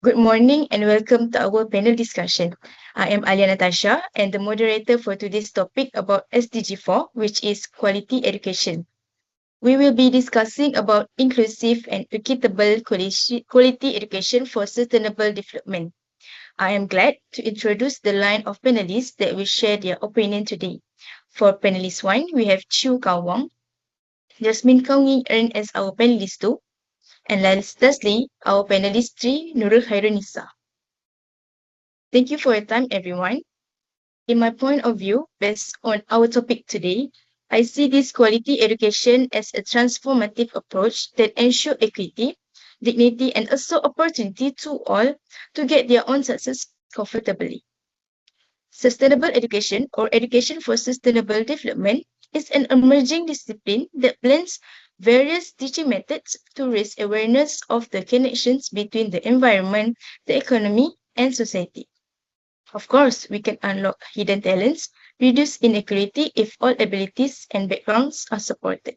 Good morning and welcome to our panel discussion. I am ALIAH NATASYA and the moderator for today's topic about SDG 4, which is quality education. We will be discussing about inclusive and equitable quality education for sustainable development. I am glad to introduce the line of panelists that will share their opinion today. For panelist 1, we have CHIEW Wong, JASMIN as our panelist 2, and lastly, our panelist 3, NURUL KHAIRUNIESA. Thank you for your time, everyone. In my point of view, based on our topic today, I see this quality education as a transformative approach that ensures equity, dignity, and also opportunity to all to get their own success comfortably. Sustainable education or education for sustainable development is an emerging discipline that blends various teaching methods to raise awareness of the connections between the environment, the economy, and society. Of course, we can unlock hidden talents, reduce inequality if all abilities and backgrounds are supported.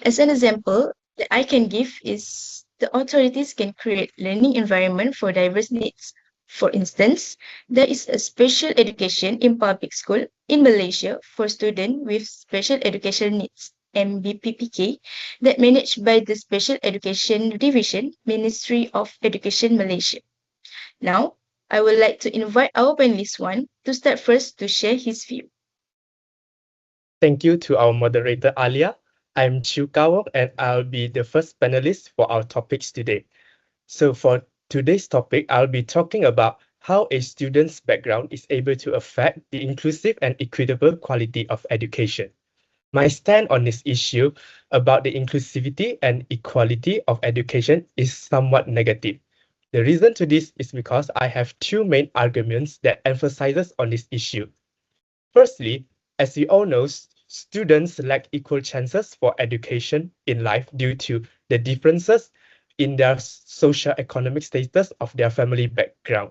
As an example that I can give is the authorities can create learning environment for diverse needs. For instance, there is a special education in public school in Malaysia for students with special education needs, MBPPK, that managed by the Special Education Division, Ministry of Education Malaysia. Now, I would like to invite our panelist 1 to start first to share his view. Thank you to our moderator ALIAH. I'm CHIEW and I'll be the first panelist for our topics today. So for today's topic, I'll be talking about how a student's background is able to affect the inclusive and equitable quality of education. My stand on this issue about the inclusivity and equality of education is somewhat negative. The reason to this is because I have two main arguments that emphasizes on this issue. Firstly, as you all know, students lack equal chances for education in life due to the differences in their socio-economic status of their family background.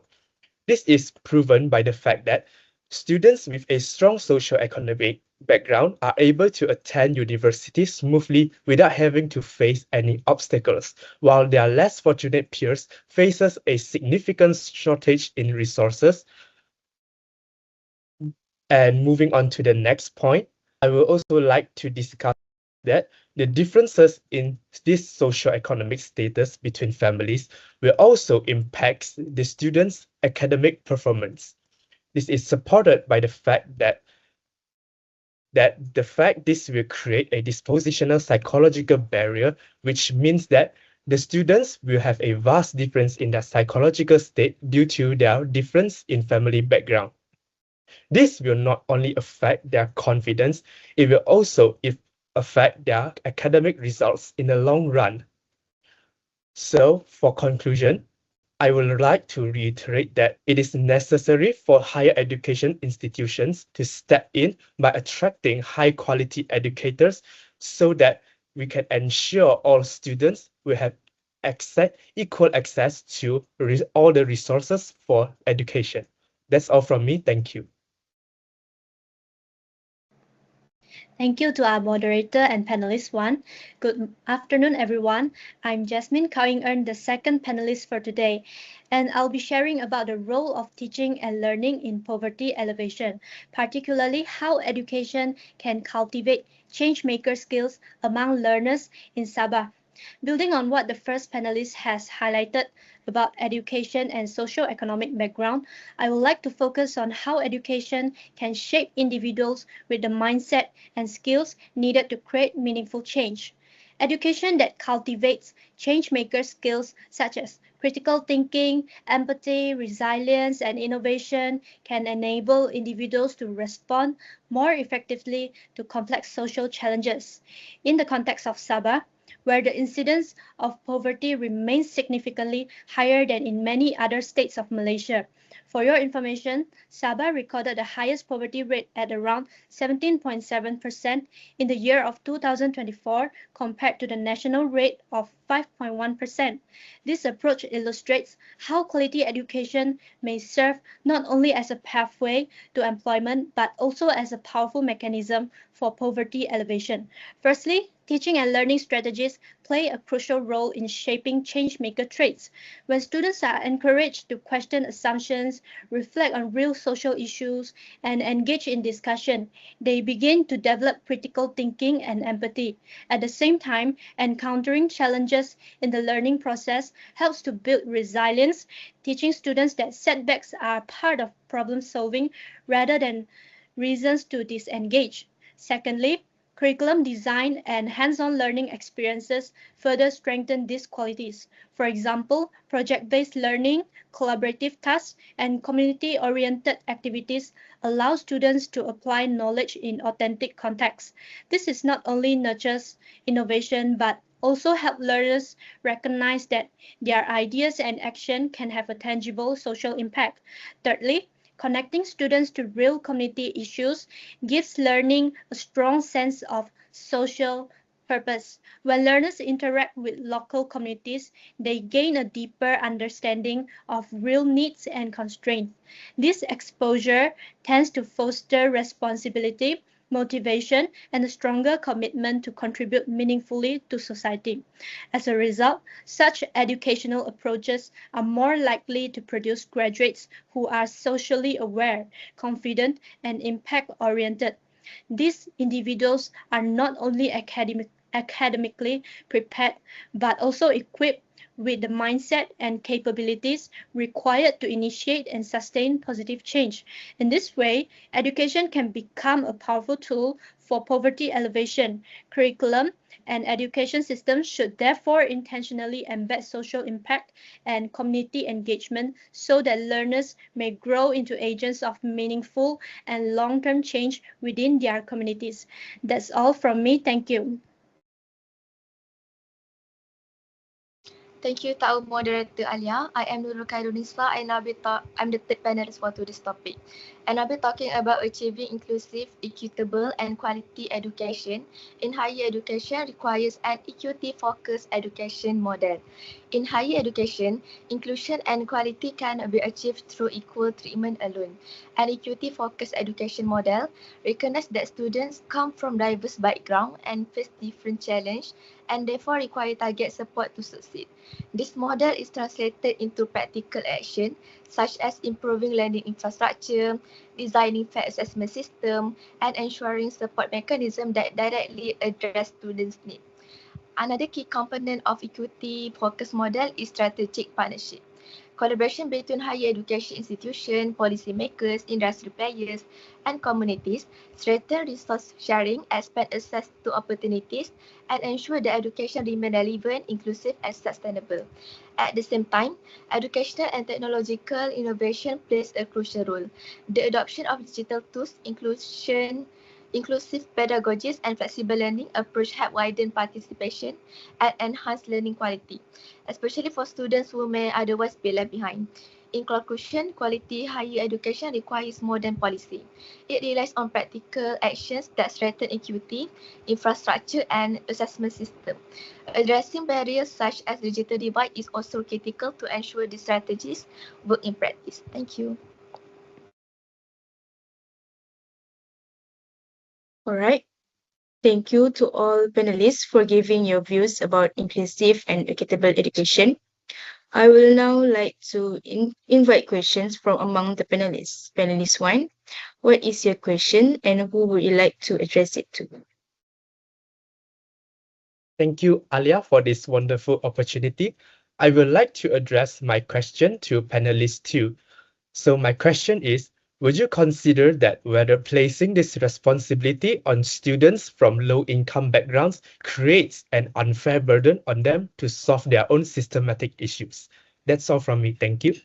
This is proven by the fact that students with a strong socio-economic background are able to attend university smoothly without having to face any obstacles, while their less fortunate peers faces a significant shortage in resources. And moving on to the next point, I will also like to discuss that the differences in this socio-economic status between families will also impact the students' academic performance. This is supported by the fact that this will create a dispositional psychological barrier, which means that the students will have a vast difference in their psychological state due to their difference in family background. This will not only affect their confidence, it will also affect their academic results in the long run. So, for conclusion, I would like to reiterate that it is necessary for higher education institutions to step in by attracting high-quality educators so that we can ensure all students will have equal access to all the resources for education. That's all from me. Thank you. Thank you to our moderator and panelist 1. Good afternoon, everyone. I'm Jasmine, the second panelist for today, and I'll be sharing about the role of teaching and learning in poverty elevation, particularly how education can cultivate change-maker skills among learners in Sabah. Building on what the first panelist has highlighted about education and socio-economic background, I would like to focus on how education can shape individuals with the mindset and skills needed to create meaningful change. Education that cultivates change-maker skills such as critical thinking, empathy, resilience, and innovation can enable individuals to respond more effectively to complex social challenges. In the context of Sabah, where the incidence of poverty remains significantly higher than in many other states of Malaysia. For your information, Sabah recorded the highest poverty rate at around 17.7% in the year of 2024 compared to the national rate of 5.1%. This approach illustrates how quality education may serve not only as a pathway to employment but also as a powerful mechanism for poverty elevation. Firstly, Teaching and learning strategies play a crucial role in shaping change-maker traits. When students are encouraged to question assumptions, reflect on real social issues, and engage in discussion, they begin to develop critical thinking and empathy. At the same time, encountering challenges in the learning process helps to build resilience, teaching students that setbacks are part of problem solving rather than reasons to disengage. Secondly, curriculum design and hands-on learning experiences further strengthen these qualities. For example, project-based learning, collaborative tasks, and community-oriented activities allow students to apply knowledge in authentic contexts. This is not only nurtures innovation but also help learners recognize that their ideas and action can have a tangible social impact. Thirdly, connecting students to real community issues gives learning a strong sense of social purpose. When learners interact with local communities, they gain a deeper understanding of real needs and constraints. This exposure tends to foster responsibility, motivation, and a stronger commitment to contribute meaningfully to society. As a result, such educational approaches are more likely to produce graduates who are socially aware, confident, and impact-oriented. These individuals are not only academically prepared but also equipped with the mindset and capabilities required to initiate and sustain positive change. In this way, education can become a powerful tool for poverty elevation. Curriculum and education systems should therefore intentionally embed social impact and community engagement so that learners may grow into agents of meaningful and long-term change within their communities. That's all from me. Thank you. Thank you to our moderator ALIAH. I am NURUL KHAIRUNIESA and I'm the third panelist for today's topic. And I'll be talking about achieving inclusive, equitable and quality education in higher education requires an equity-focused education model. In higher education, inclusion and quality cannot be achieved through equal treatment alone. An equity-focused education model recognizes that students come from diverse backgrounds and face different challenges and therefore require target support to succeed. This model is translated into practical action such as improving learning infrastructure, designing fair assessment system, and ensuring support mechanisms that directly address students' needs. Another key component of equity-focused model is strategic partnership. Collaboration between higher education institutions, policymakers, industry players, and communities strengthen resource sharing, expand access to opportunities, and ensure that education remains relevant, inclusive, and sustainable. At the same time, educational and technological innovation plays a crucial role. The adoption of digital tools, inclusive pedagogies, and flexible learning approach help widen participation and enhance learning quality, especially for students who may otherwise be left behind. In conclusion, quality higher education requires more than policy. It relies on practical actions that strengthen equity, infrastructure, and assessment system. Addressing barriers such as digital divide is also critical to ensure these strategies work in practice. Thank you. All right. Thank you to all panelists for giving your views about inclusive and equitable education. I will now like to invite questions from among the panelists. Panelist 1, what is your question and who would you like to address it to? Thank you, ALIAH, for this wonderful opportunity. I would like to address my question to panelist 2. So my question is, would you consider that whether placing this responsibility on students from low-income backgrounds creates an unfair burden on them to solve their own systematic issues? That's all from me. Thank you.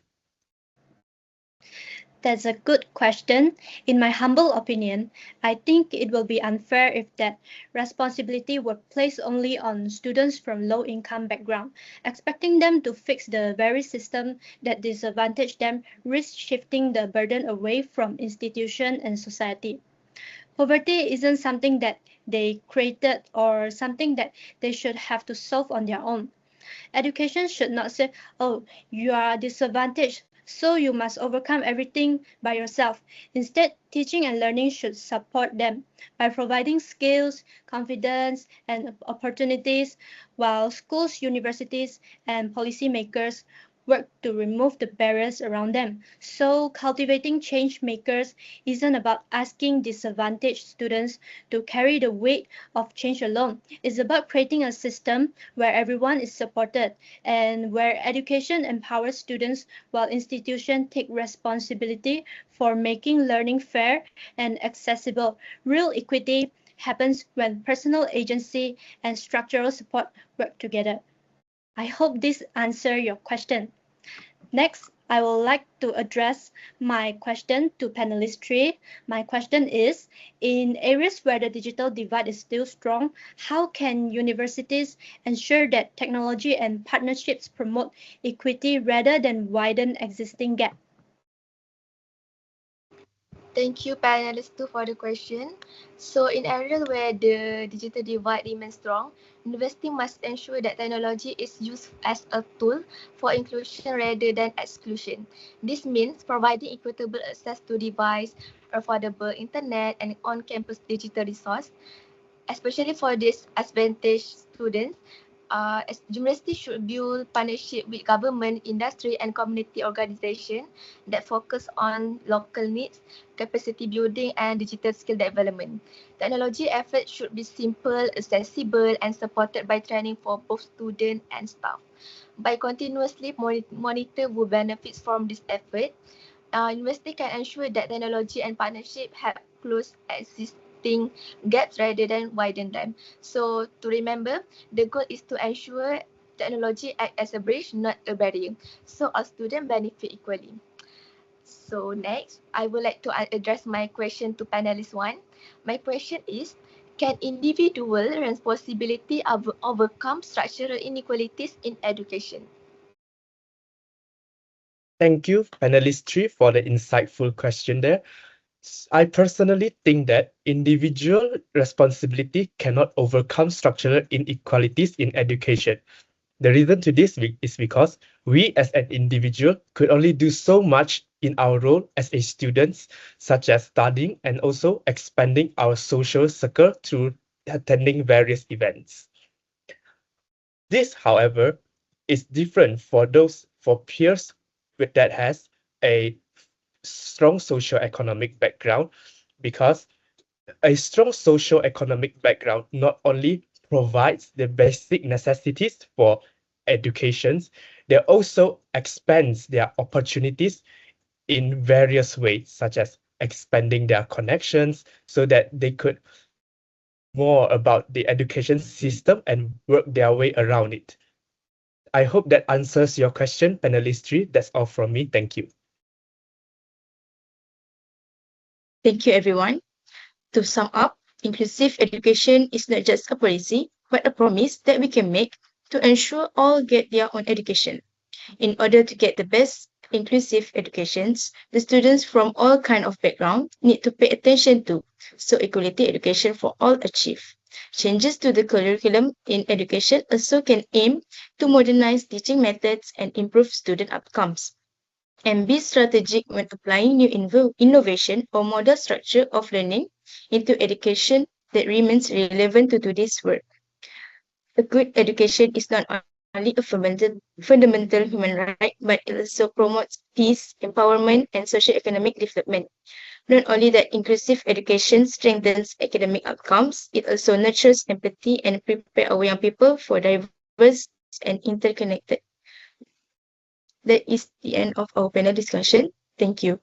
That's a good question. In my humble opinion, I think it will be unfair if that responsibility were placed only on students from low-income background. Expecting them to fix the very system that disadvantage them risks shifting the burden away from institution and society. Poverty isn't something that they created or something that they should have to solve on their own. Education should not say, oh, you are disadvantaged, so you must overcome everything by yourself. Instead, teaching and learning should support them by providing skills, confidence, and opportunities, while schools, universities, and policymakers work to remove the barriers around them. So cultivating change makers isn't about asking disadvantaged students to carry the weight of change alone. It's about creating a system where everyone is supported and where education empowers students while institutions take responsibility for making learning fair and accessible. Real equity happens when personal agency and structural support work together. I hope this answers your question. Next, I would like to address my question to panelist 3. My question is, in areas where the digital divide is still strong, how can universities ensure that technology and partnerships promote equity rather than widen existing gap? Thank you, panelists, too, for the question. So, in areas where the digital divide remains strong, university must ensure that technology is used as a tool for inclusion rather than exclusion. This means providing equitable access to device, affordable internet, and on-campus digital resource, especially for disadvantaged students. University should build partnership with government, industry, and community organizations that focus on local needs, capacity building, and digital skill development. Technology efforts should be simple, accessible, and supported by training for both students and staff. By continuously monitor who benefits from this effort, university can ensure that technology and partnership help close existing gaps rather than widen them. So to remember, the goal is to ensure technology act as a bridge, not a barrier. So all students benefit equally. So next, I would like to address my question to panelist 1. My question is, can individual responsibility overcome structural inequalities in education? Thank you, panelist 3, for the insightful question there. I personally think that individual responsibility cannot overcome structural inequalities in education. The reason to this is because we as an individual could only do so much in our role as a student, such as studying and also expanding our social circle through attending various events. This, however, is different for peers that has a strong socio-economic background, because a strong socio-economic background not only provides the basic necessities for educations, they also expands their opportunities in various ways, such as expanding their connections so that they could more about the education system and work their way around it. I hope that answers your question, panelist 3. That's all from me. Thank you. Thank you, everyone. To sum up, inclusive education is not just a policy, but a promise that we can make to ensure all get their own education. In order to get the best inclusive educations, the students from all kind of background need to pay attention to, so equality education for all achieve. Changes to the curriculum in education also can aim to modernize teaching methods and improve student outcomes. And be strategic when applying new innovation or model structure of learning into education that remains relevant to today's world. A good education is not only a fundamental human right, but it also promotes peace, empowerment, and socio-economic development. Not only that inclusive education strengthens academic outcomes, it also nurtures empathy and prepare our young people for diverse and interconnected. That is the end of our panel discussion. Thank you.